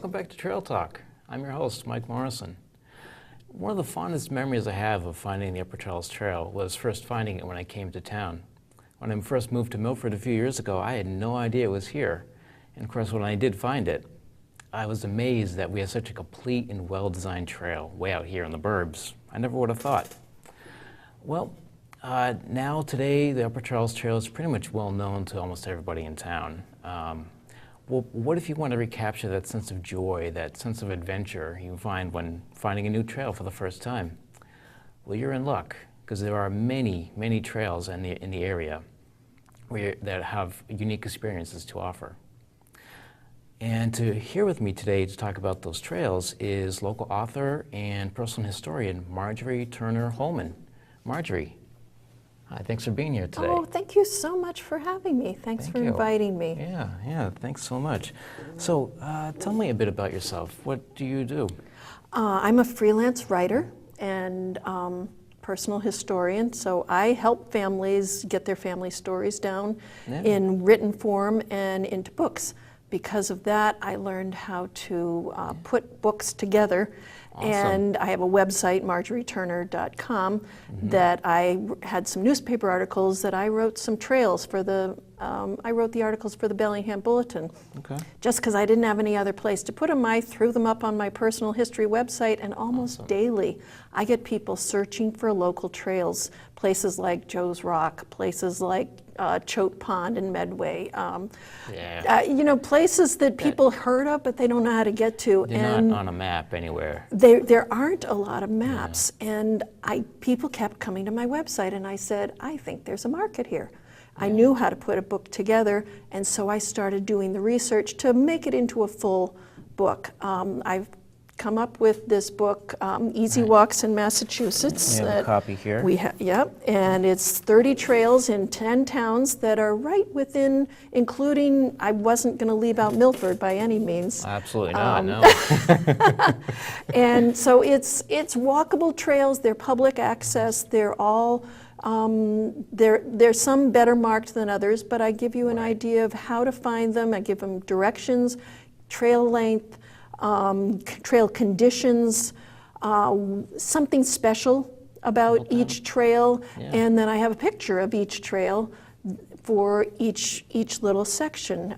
welcome back to Trail Talk. I'm your host, Mike Morrison. One of the fondest memories I have of finding the Upper Charles Trail was first finding it when I came to town. When I first moved to Milford a few years ago, I had no idea it was here. And of course, when I did find it, I was amazed that we had such a complete and well-designed trail way out here in the burbs. I never would have thought. Well, now today, the Upper Charles Trail is pretty much well known to almost everybody in town. Well, what if you want to recapture that sense of joy, that sense of adventure you find when finding a new trail for the first time? Well, you're in luck, because there are many, many trails in the area that have unique experiences to offer. And here with me today to talk about those trails is local author and personal historian Marjorie Turner Hollman. Marjorie, hi, thanks for being here today. Oh, thank you so much for having me. Thanks for inviting me. Yeah, thanks so much. So tell me a bit about yourself. What do you do? I'm a freelance writer and personal historian, so I help families get their family stories down in written form and into books. Because of that, I learned how to put books together. Awesome. And I have a website, marjorieturner.com, that I had some newspaper articles that I wrote some trails for I wrote the articles for the Bellingham Bulletin. Okay. Just because I didn't have any other place to put them, I threw them up on my personal history website, and almost daily I get people searching for local trails, places like Joe's Rock, places like Choate Pond in Medway, places that people heard of but they don't know how to get to. They're not on a map anywhere. There aren't a lot of maps, and people kept coming to my website, and I said, I think there's a market here. I knew how to put a book together, and so I started doing the research to make it into a full book. I've come up with this book, Easy Walks in Massachusetts. We have a copy here. And it's 30 trails in 10 towns that are right within, including, I wasn't going to leave out Milford by any means. Absolutely not, no. And so it's walkable trails, they're public access, they're all, there's some better marked than others, but I give you an idea of how to find them. I give them directions, trail length, trail conditions, something special about each trail, and then I have a picture of each trail for each little section.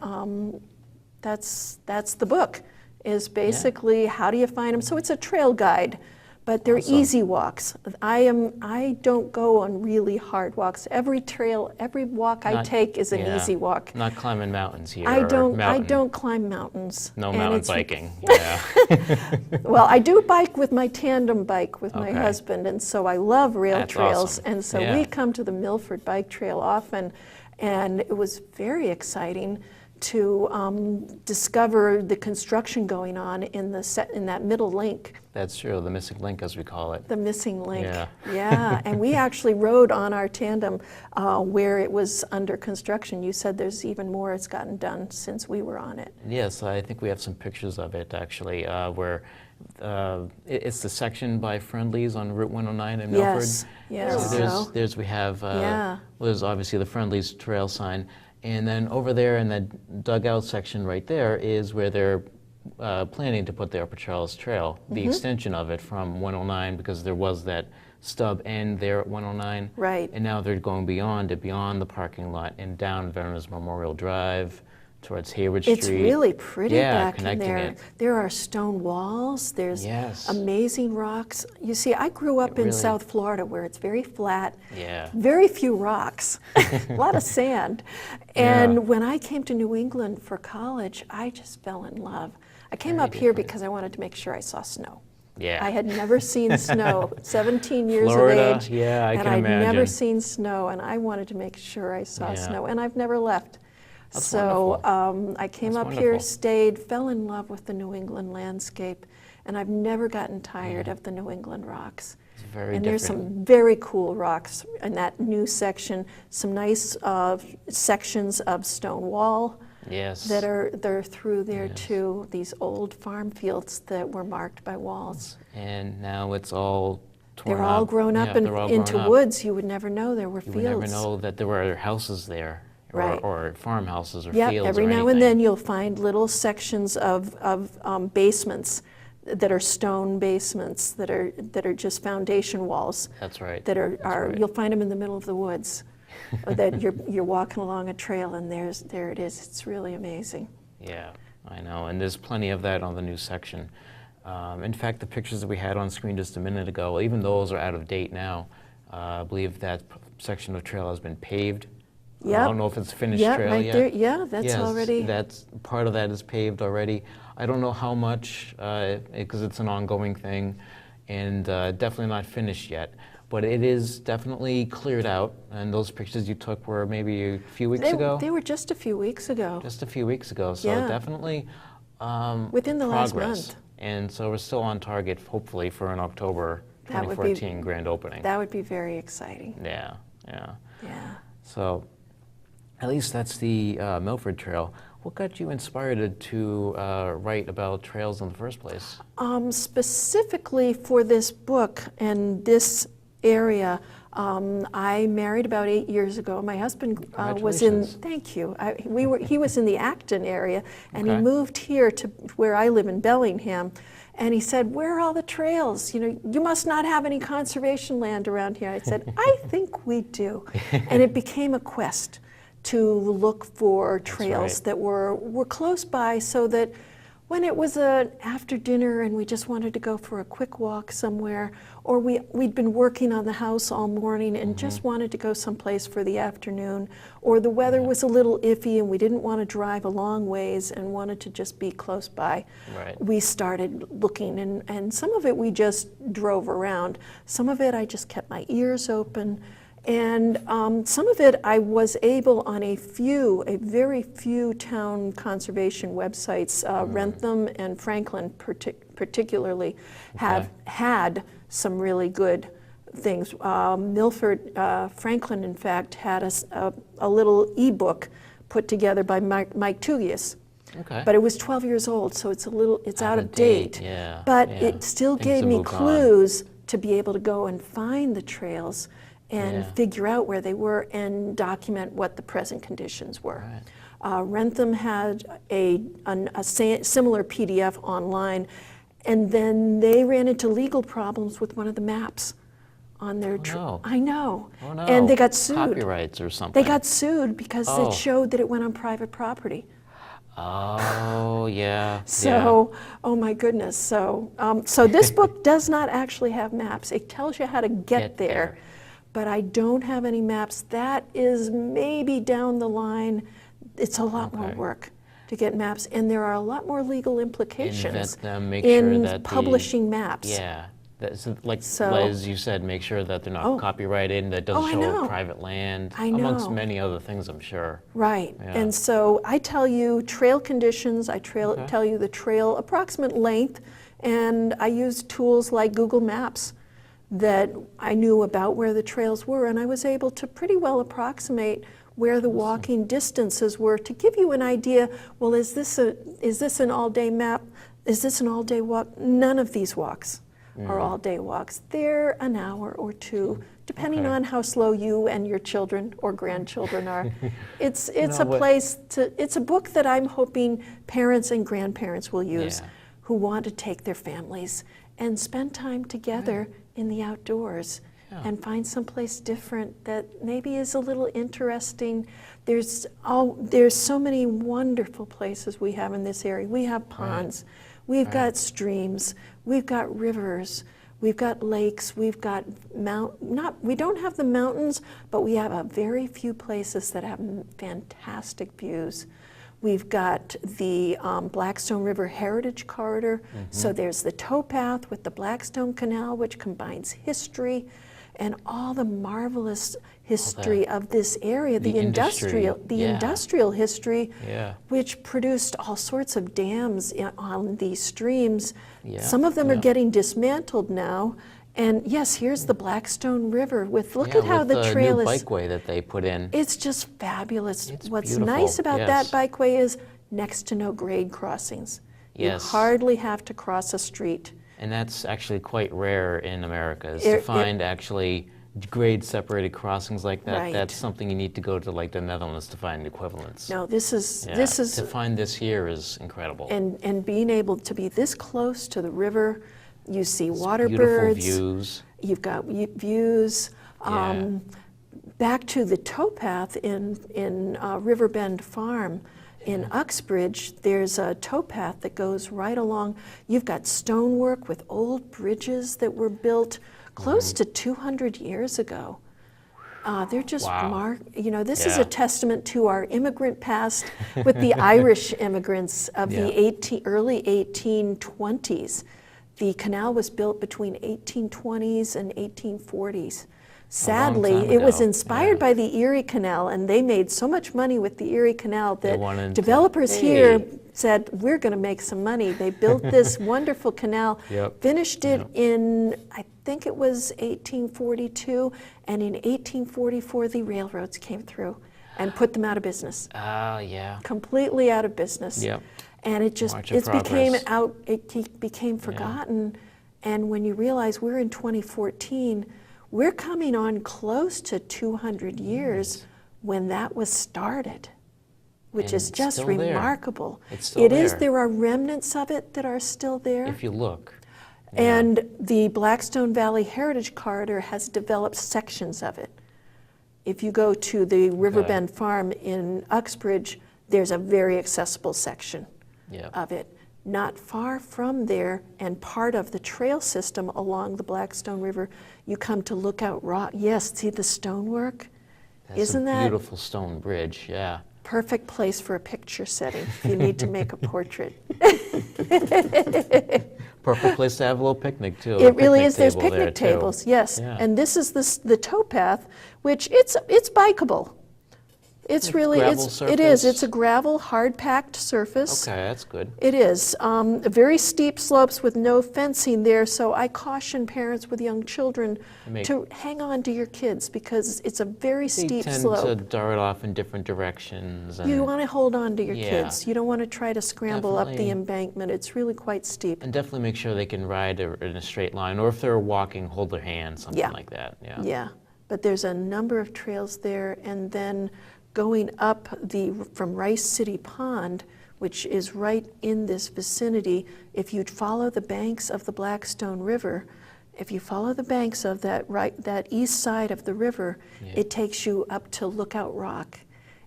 That's the book, is basically how do you find them. So it's a trail guide, but they're easy walks. I don't go on really hard walks. Every trail, every walk I take is an easy walk. Not climbing mountains here. I don't climb mountains. No mountain biking. Well, I do bike with my tandem bike with my husband, and so I love rail trails. Awesome. And so we come to the Milford Bike Trail often, and it was very exciting to discover the construction going on in that middle link. That's true, the missing link, as we call it. The missing link. Yeah. And we actually rode on our tandem where it was under construction. You said there's even more that's gotten done since we were on it. Yes, I think we have some pictures of it actually, where it's the section by Friendly's on Route 109 in Milford. Yes. So there's obviously the Friendly's trail sign. And then over there in that dugout section right there is where they're planning to put the Upper Charles Trail, the extension of it from 109, because there was that stub end there at 109. Right. And now they're going beyond the parking lot and down Veterans Memorial Drive towards Hayward Street. It's really pretty back in there. It. There are stone walls, there's amazing rocks. You see, I grew up in South Florida where it's very flat, very few rocks, a lot of sand. And when I came to New England for college, I just fell in love. I came up here because I wanted to make sure I saw snow. I had never seen snow, 17 years Florida, of age, and I'd never seen snow, and I wanted to make sure I saw snow, and I've never left. That's wonderful. I came up here, stayed, fell in love with the New England landscape, and I've never gotten tired of the New England rocks. It's very and different. There's some very cool rocks in that new section, some nice sections of stone wall that are through there too, these old farm fields that were marked by walls. And now it's all torn They're all up. grown up into woods. You would never know there were fields. You would never know that there were houses there. Right. or farmhouses or Yep, fields every or now anything. and then you'll find little sections of basements that are stone basements that are just foundation walls. That's right. That That's right. you'll find them in the middle of the woods, or that you're walking along a trail and there it is. It's really amazing. Yeah, I know, and there's plenty of that on the new section. In fact, the pictures that we had on screen just a minute ago, even those are out of date now. I believe that section of trail has been paved. Yep. I don't know if it's finished Yeah, trail right yet. there. Yeah, that's Yes, already. that's part of that is paved already. I don't know how much, because it's an ongoing thing, and definitely not finished yet. But it is definitely cleared out, and those pictures you took were maybe a few weeks ago? They were just a few weeks ago. Just a few weeks ago, so Yeah. definitely Within the last progress. month. And so we're still on target, hopefully, for an October That would be- 2014 grand opening. That would be very exciting. Yeah, yeah. Yeah. So at least that's the Milford Trail. What got you inspired to write about trails in the first place? Specifically for this book and this area, I married about 8 years ago. My husband was in. Congratulations. Thank you. He was in the Acton area, and he Okay. moved here to where I live in Bellingham. And he said, "Where are all the trails? You know, you must not have any conservation land around here." I said, "I think we do," and it became a quest to look for trails right. that were close by, so that when it was after dinner and we just wanted to go for a quick walk somewhere, or we'd been working on the house all morning and just wanted to go someplace for the afternoon, or the weather was a little iffy and we didn't want to drive a long ways and wanted to just be close by, Right. we started looking, and some of it we just drove around. Some of it I just kept my ears open. And some of it I was able on a very few town conservation websites, Rentham and Franklin particularly, have had some really good things. Milford, Franklin, in fact, had a little ebook put together by Mike Tugias. Okay. But it was 12 years old, so it's out of date. Yeah. But yeah. it still Things gave have me moved on. clues to be able to go and find the trails and Yeah. figure out where they were and document what the present conditions were. Right. Rentham had a similar PDF online, and then they ran into legal problems with one of the maps on their no. I know. Oh no. And they got sued. Copyrights or something. They got sued because Oh. it showed that it went on private property. Oh, yeah. So, oh my goodness. So, so this book does not actually have maps. It tells you how to get there, but I don't have any maps. That is maybe down the line. It's a lot more Okay. work to get maps, and there are a lot more legal implications Invent them, make in sure that publishing maps. Yeah. That's like So- Liz, you said, make sure that they're not Oh. copyrighted and that Oh, doesn't I show know. private land, I amongst know. many other things, I'm sure. Right. Yeah. And so I tell you trail conditions, Okay. tell you the trail approximate length, and I use tools like Google Maps that I knew about where the trails were, and I was able to pretty well approximate where the walking distances were to give you an idea. Well, is this an all-day map? Is this an all-day walk? None of these walks are all-day walks. They're an hour or two, depending Okay. on how slow you and your children or grandchildren are. It's know a what- place it's a book that I'm hoping parents and grandparents will use, Yeah. who want to take their families and spend time together in the outdoors. Yeah. And find someplace different that maybe is a little interesting. There's so many wonderful places we have in this area. We have ponds, we've got streams, we've got rivers, we've got lakes, we've got we don't have the mountains, but we have a very few places that have fantastic views. We've got the Blackstone River Heritage Corridor. So there's the towpath with the Blackstone Canal, which combines history and all the marvelous history of this area, the industry, yeah. industrial history, Yeah. which produced all sorts of dams on these streams. Yeah, Some of them are yeah. getting dismantled now. And yes, here's the Blackstone River look Yeah, at how with the trail new is. bikeway that they put in. It's just fabulous. It's What's beautiful, nice about yes. that bikeway is next to no grade crossings. Yes. You hardly have to cross a street. And that's actually quite rare in America, is It- to it- find actually grade separated crossings like that, Right. that's something you need to go to like the Netherlands to find equivalents. No, this is Yeah, this is to find this here is incredible. and being able to be this close to the river, you see water Beautiful birds. views. You've got views. Yeah. Back to the towpath in Riverbend Farm in Uxbridge, there's a towpath that goes right along. You've got stonework with old bridges that were built close to 200 years ago. They're just Wow. this is Yeah. a testament to our immigrant past with the Irish immigrants of Yeah. the early 1820s. The canal was built between 1820s and 1840s. Sadly, time it was ago, inspired yeah. by the Erie Canal, and they made so much money with the Erie Canal that wanted to- developers Hey. here said, we're going to make some money. They built this wonderful canal, Yep. finished it Yep. in, I think it was 1842, and in 1844 the railroads came through and put them out of business, Yeah. completely out of business. Yep. And it just March of became progress. it became forgotten. And when you realize we're in 2014, we're coming on close to 200 years when that was started, which And is it's just still there. remarkable. It's still It is. there. There are remnants of it that are still there. If you look. And the Blackstone Valley Heritage Corridor has developed sections of it. If you go to the Riverbend Farm in Uxbridge, there's a very accessible section Yeah. of it. Not far from there, and part of the trail system along the Blackstone River, you come to Lookout Rock. Yes, see the stonework? That's Isn't a that beautiful stone bridge, yeah. perfect place for a picture setting if you need to make a portrait? Perfect place to have a little picnic too. It really is. There's picnic tables, yes. Yeah. And this is the towpath, which it's bikeable. It's really, gravel it is. surface? It's a gravel, hard-packed surface. Okay, that's good. It is. Very steep slopes with no fencing there, so I caution parents with young children to hang on to your kids because it's a very They steep tend slope. to dart off in different directions. And, You want to hold on to your Yeah. kids. You don't want to try to scramble up the Definitely. embankment. It's really quite steep. and definitely make sure they can ride in a straight line, or if they're walking, hold their hand, something Yeah. like that. Yeah. Yeah, but there's a number of trails there, and then going up from Rice City Pond, which is right in this vicinity, if you'd follow the banks of the Blackstone River, if you follow the banks of that east side of the river, it takes you up to Lookout Rock,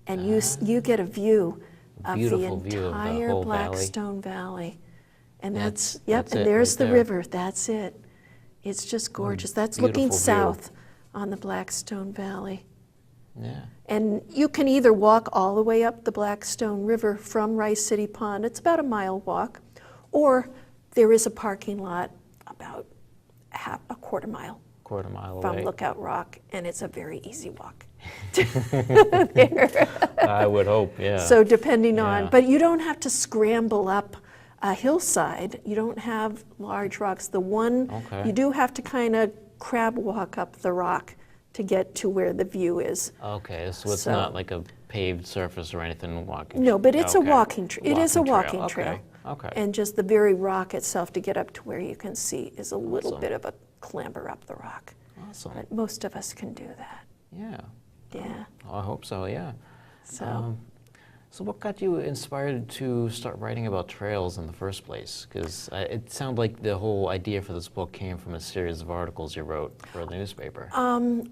and you get a view of the Beautiful view of the entire whole valley. Blackstone Valley. And That's and it there's right the there. river. That's it. It's just gorgeous. That's looking beautiful view. south on the Blackstone Valley. Yeah. And you can either walk all the way up the Blackstone River from Rice City Pond, it's about a mile walk, or there is a parking lot about a quarter mile Quarter mile from away. Lookout Rock, and it's a very easy walk. I would hope, yeah. So depending on, Yeah. but you don't have to scramble up a hillside. You don't have large rocks. Okay. You do have to kind of crab walk up the rock to get to where the view is. Okay, so it's So- not like a paved surface or anything walking. No, but it's a Okay. walking trail. It is a walking Okay, trail. Okay. And just the very rock itself to get up to where you can see is a little Awesome. bit of a clamber up the rock. Awesome. But most of us can do that. Yeah. Yeah. Oh, I hope so, yeah. So So what got you inspired to start writing about trails in the first place? Because it sounded like the whole idea for this book came from a series of articles you wrote for the newspaper. I'm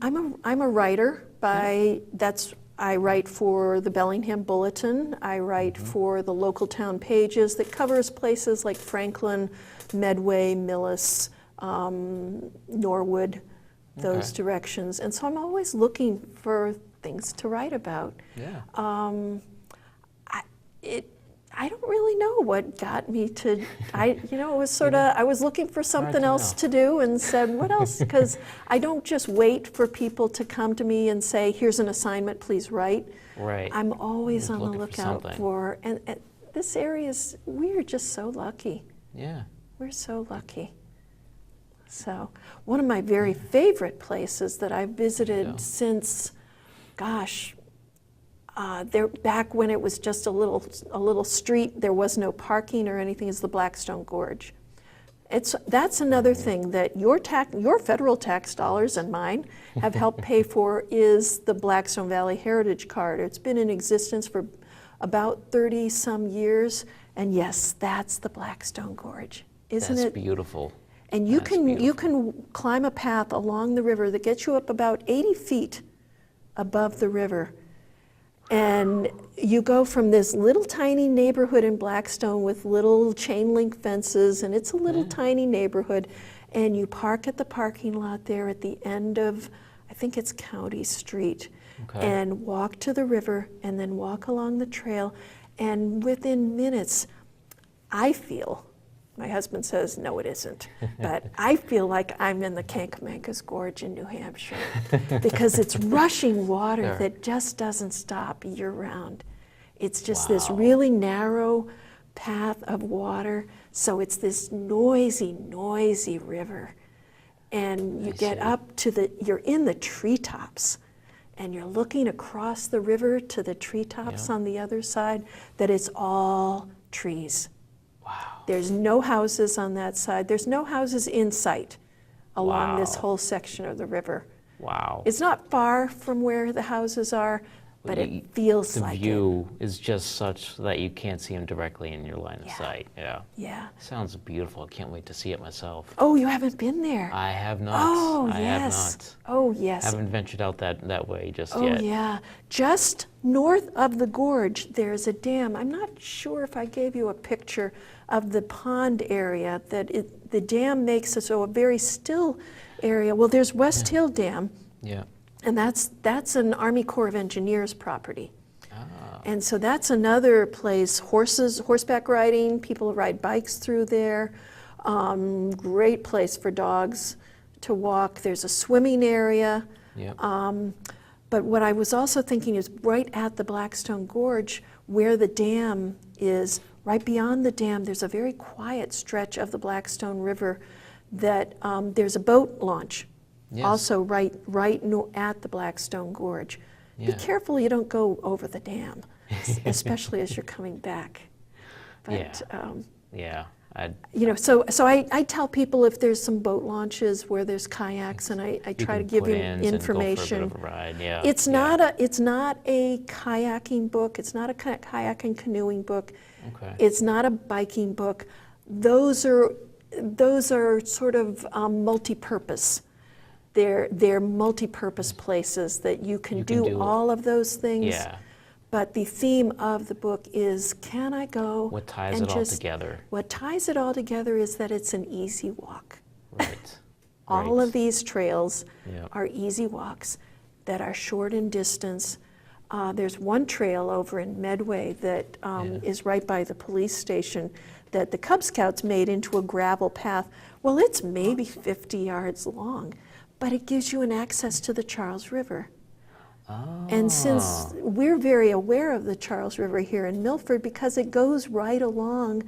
a writer. I write for the Bellingham Bulletin. I write for the local town pages that covers places like Franklin, Medway, Millis, Norwood, those Okay. directions. And so I'm always looking for things to write about. Yeah. I don't really know what got me to, it was sort of, I was looking for something to else know. to do and said, what else? Because I don't just wait for people to come to me and say, here's an assignment, please write. Right. I'm always Just on the looking for lookout something. for, and this area is, we're just so lucky. Yeah. We're so lucky. So, one of my very favorite places that I've visited Yeah. since, gosh, back when it was just a little street, there was no parking or anything, is the Blackstone Gorge. That's another thing that your federal tax dollars and mine have helped pay for is the Blackstone Valley Heritage Card. It's been in existence for about 30 some years, and yes, that's the Blackstone Gorge, isn't it? That's beautiful. And you can climb a path along the river that gets you up about 80 feet above the river. And you go from this little tiny neighborhood in Blackstone with little chain link fences, and it's a little tiny neighborhood, and you park at the parking lot there at the end of, I think it's County Street, and walk to the river, and then walk along the trail, and within minutes, I feel, my husband says, no, it isn't. But I feel like I'm in the Kankamankas Gorge in New Hampshire because it's rushing water that just doesn't stop year round. It's just this really narrow path of water. So it's this noisy, noisy river. And you get up to you're in the treetops. And you're looking across the river to the treetops on the other side, that it's all trees. Wow. There's no houses on that side. There's no houses in sight along this whole section of the river. Wow. It's not far from where the houses are, but it feels like it. The view is just such that you can't see them directly in your line of sight. Yeah. Yeah. Sounds beautiful. I can't wait to see it myself. Oh, you haven't been there? I have not. Oh, I yes. have not. Oh, yes. Haven't ventured out that way just Oh, yet. yeah. Just north of the gorge, there's a dam. I'm not sure if I gave you a picture of the pond area that the dam makes it so a very still area. Well, there's West Hill Dam. Yeah. And that's an Army Corps of Engineers property. Ah. And so that's another place, horseback riding, people ride bikes through there. Great place for dogs to walk. There's a swimming area. Yep. But what I was also thinking is right at the Blackstone Gorge, where the dam is, right beyond the dam, there's a very quiet stretch of the Blackstone River that there's a boat launch. Yes. Also right at the Blackstone Gorge. Be careful you don't go over the dam, especially as you're coming back. But, you know, so I tell people if there's some boat launches where there's kayaks, and I try to give you information. And go for a bit of a ride. Yeah. It's not a kayaking book. It's not a kayak and canoeing book. Okay. It's not a biking book. Those are sort of multi-purpose. They're multi-purpose places that you can do all of those things. Yeah. But the theme of the book is, can I go? What ties it all together? What ties it all together is that it's an easy walk. Right. All of these trails are easy walks that are short in distance. There's one trail over in Medway that is right by the police station that the Cub Scouts made into a gravel path. Well, it's maybe 50 yards long, but it gives you an access to the Charles River. Oh. And since we're very aware of the Charles River here in Milford, because it goes right along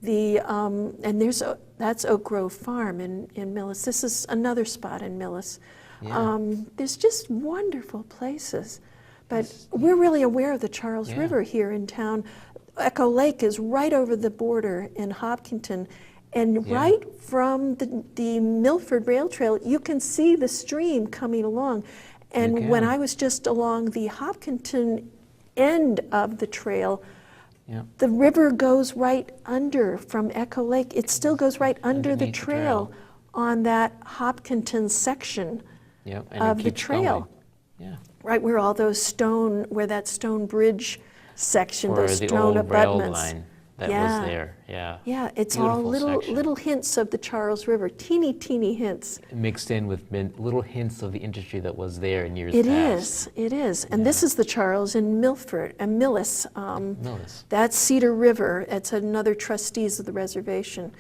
the, and that's Oak Grove Farm in Millis. This is another spot in Millis. Yeah. There's just wonderful places. But we're really aware of the Charles River here in town. Echo Lake is right over the border in Hopkinton. And right from the Milford Rail Trail, you can see the stream coming along. And when I was just along the Hopkinton end of the trail, the river goes right under from Echo Lake. It still goes right under the trail on that Hopkinton section of the trail. Yeah. Right where all those where that stone bridge section, or those the stone old abutments. Rail line that was there. Yeah. Yeah, it's Beautiful all section. little hints of the Charles River, teeny hints. Mixed in with little hints of the industry that was there in years past. It is. And this is the Charles in Milford, and Millis. Millis. That's Cedar River. It's another trustees of the reservation.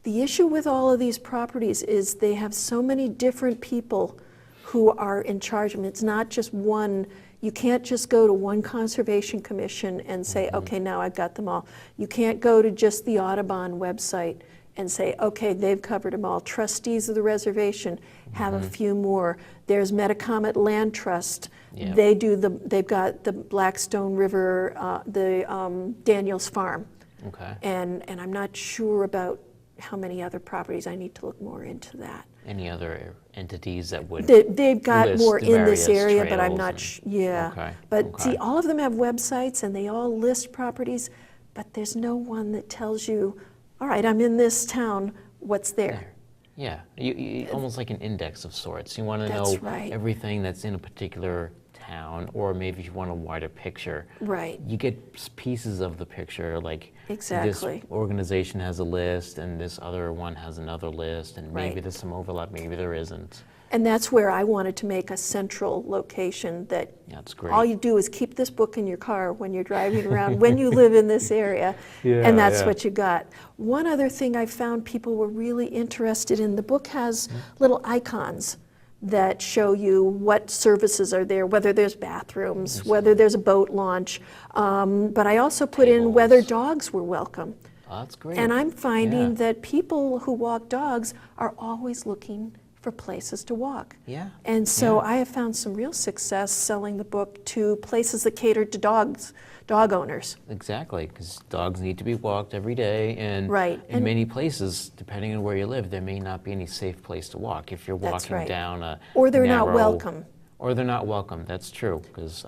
The issue with all of these properties is they have so many different people who are in charge of them. It's not just one. You can't just go to one conservation commission and say, okay, now I've got them all. You can't go to just the Audubon website and say, okay, they've covered them all. Trustees of the reservation have a few more. There's Metacomet Land Trust. They've got the Blackstone River, the Daniels Farm. Okay. And I'm not sure about how many other properties. I need to look more into that. Any other entities that would They've got list more the in this various area, but I'm trails not, yeah. Okay, But okay. see, all of them have websites and they all list properties, but there's no one that tells you, all right, I'm in this town, what's there? Yeah, you almost like an index of sorts. You want to That's know right. everything that's in a particular town, or maybe if you want a wider picture. Right. You get pieces of the picture, like Exactly. this organization has a list, and this other one has another list, and maybe Right. there's some overlap, maybe there isn't. And that's where I wanted to make a central location that That's great. all you do is keep this book in your car when you're driving around, when you live in this area, and that's what you got. One other thing I found people were really interested in, the book has little icons that show you what services are there, whether there's bathrooms, whether there's a boat launch, but I also put in whether dogs were welcome. Oh, that's great. And I'm finding Yeah. that people who walk dogs are always looking for places to walk. Yeah. And so Yeah. I have found some real success selling the book to places that cater to dogs, dog owners. Exactly, because dogs need to be walked every day, and Right, in and- many places, depending on where you live, there may not be any safe place to walk. If you're That's walking right. down a Or they're not narrow- welcome. Or they're not welcome. That's true, because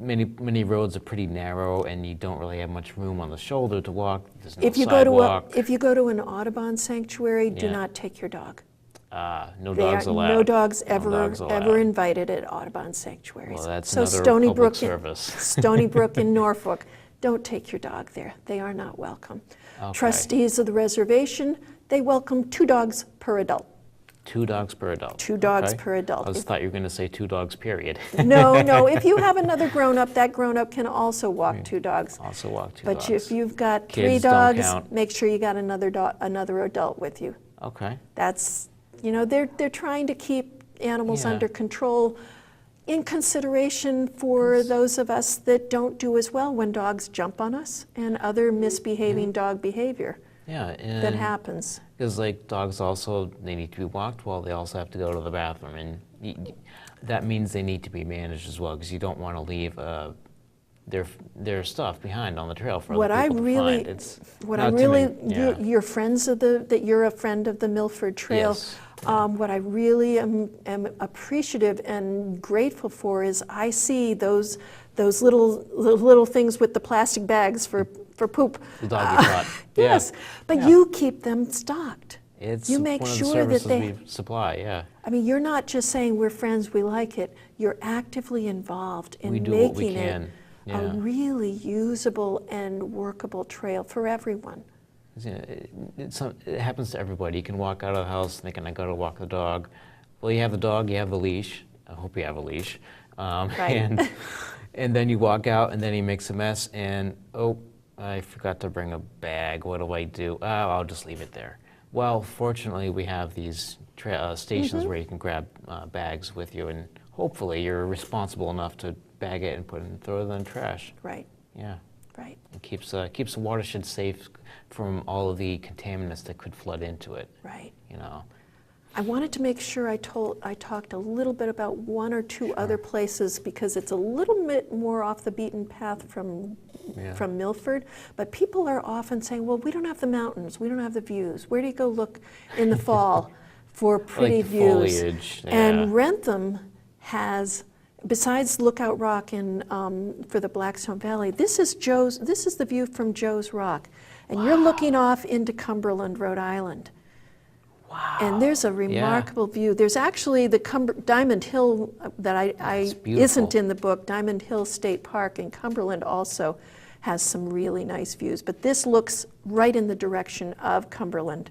many roads are pretty narrow, and you don't really have much room on the shoulder to walk. There's no If you go to sidewalk. if you go to an Audubon sanctuary, do Yeah. not take your dog. No They dogs are- allowed. No dogs No ever dogs allowed. ever invited at Audubon sanctuaries. Well, that's so another Stony public Brook service. Stony Brook in Norfolk, don't take your dog there. They are not welcome. Okay. Trustees of the reservation, they welcome 2 dogs per adult. 2 dogs per adult. 2 dogs Okay. per adult. I just thought you were going to say 2 dogs, period. No, if you have another grown-up, that grown-up can also walk 2 dogs. Also walk 2 But dogs. if you've got 3 Kids don't dogs, count. make sure you got another adult with you. Okay. That's, they're trying to keep animals Yeah. under control in consideration for those of us that don't do as well when dogs jump on us and other misbehaving dog behavior Yeah, that and happens. because like dogs also, they need to be walked well, they also have to go to the bathroom, and that means they need to be managed as well, because you don't want to leave their stuff behind on the trail for What other I people to really, find. It's what not I too really, many- yeah. you're friends of that you're a friend of the Milford Trail. Yes. What I really am appreciative and grateful for is I see those little things with the plastic bags for poop. The doggy pot. Yeah. Yes, but Yeah. you keep them stocked. It's you make one of the sure that services they. we supply, yeah. I mean, you're not just saying we're friends, we like it. You're actively involved in We do what we making it can, yeah. a really usable and workable trail for everyone. It happens to everybody. You can walk out of the house thinking, I gotta walk the dog. Well, you have the dog, you have the leash. I hope you have a leash. Right. And then you walk out, and then he makes a mess, and oh, I forgot to bring a bag. What do I do? Oh, I'll just leave it there. Well, fortunately, we have these stations where you can grab bags with you, and hopefully you're responsible enough to bag it and throw it in the trash. Right, Yeah. right. It keeps the watershed safe from all of the contaminants that could flood into it. Right. You know. I wanted to make sure I talked a little bit about 1 or 2 other places because it's a little bit more off the beaten path from Milford. But people are often saying, well, we don't have the mountains, we don't have the views. Where do you go look in the fall for pretty Like the views? foliage, yeah. And Wrentham has, besides Lookout Rock for the Blackstone Valley, this is the view from Joe's Rock. And you're looking off into Cumberland, Rhode Island. Wow. And there's a remarkable view. There's actually the Diamond Hill that isn't in the book. Diamond Hill State Park in Cumberland also has some really nice views. But this looks right in the direction of Cumberland.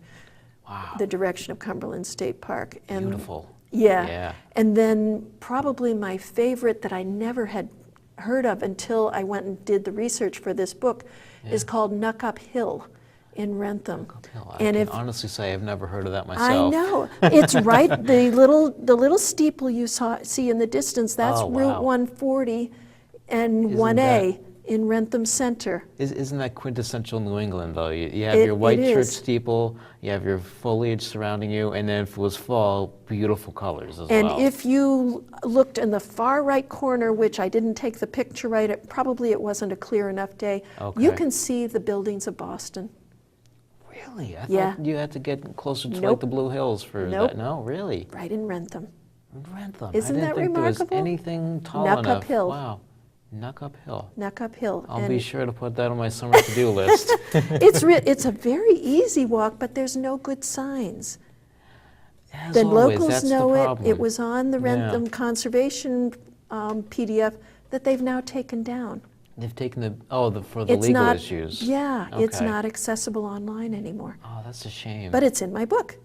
Wow. The direction of Cumberland State Park. And Beautiful. Yeah. Yeah. And then probably my favorite that I never had heard of until I went and did the research for this book is called Nuckup Hill in Wrentham. I And can honestly say I've never heard of that myself. I know. It's right, the little steeple you see in the distance, that's Oh, Route wow. 140 and Isn't 1A in Wrentham Center. Isn't that quintessential New England, though? You have It- your white it church is. steeple, you have your foliage surrounding you, and then if it was fall, beautiful colors as And well. if you looked in the far right corner, which I didn't take the picture right, probably it wasn't a clear enough day, you Okay. can see the buildings of Boston. Really? I Yeah. thought you had to get closer to like Nope. the Blue Hills for Nope. that. No, really? Right in Rentham. Rentham. Isn't I didn't that think there was remarkable? anything tall Nuck enough. uphill. Wow. Nuck Uphill. Nuck Uphill. I'll And be sure to put that on my summer to-do list. it's a very easy walk, but there's no good signs. As The always, locals that's know the it. problem. It was on the Yeah. Rentham Conservation PDF that they've now taken down. They've taken for the It's legal not, issues. Yeah, it's Okay. not accessible online anymore. Oh, that's a shame. But it's in my book.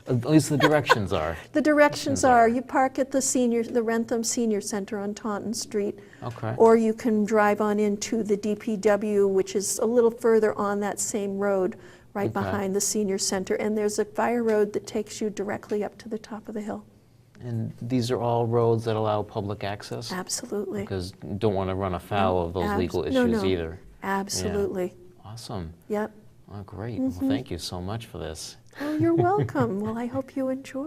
At least the directions are. The directions are, you park at the Rentham Senior Center on Taunton Street, Okay. or you can drive on into the DPW, which is a little further on that same road, right Okay. behind the senior center. And there's a fire road that takes you directly up to the top of the hill. And these are all roads that allow public access? Absolutely. Because you don't want to run afoul of those legal No, issues no. either. Absolutely. Awesome. Yep. Oh, great. Well, thank you so much for this. Oh, you're welcome. Well, I hope you enjoy.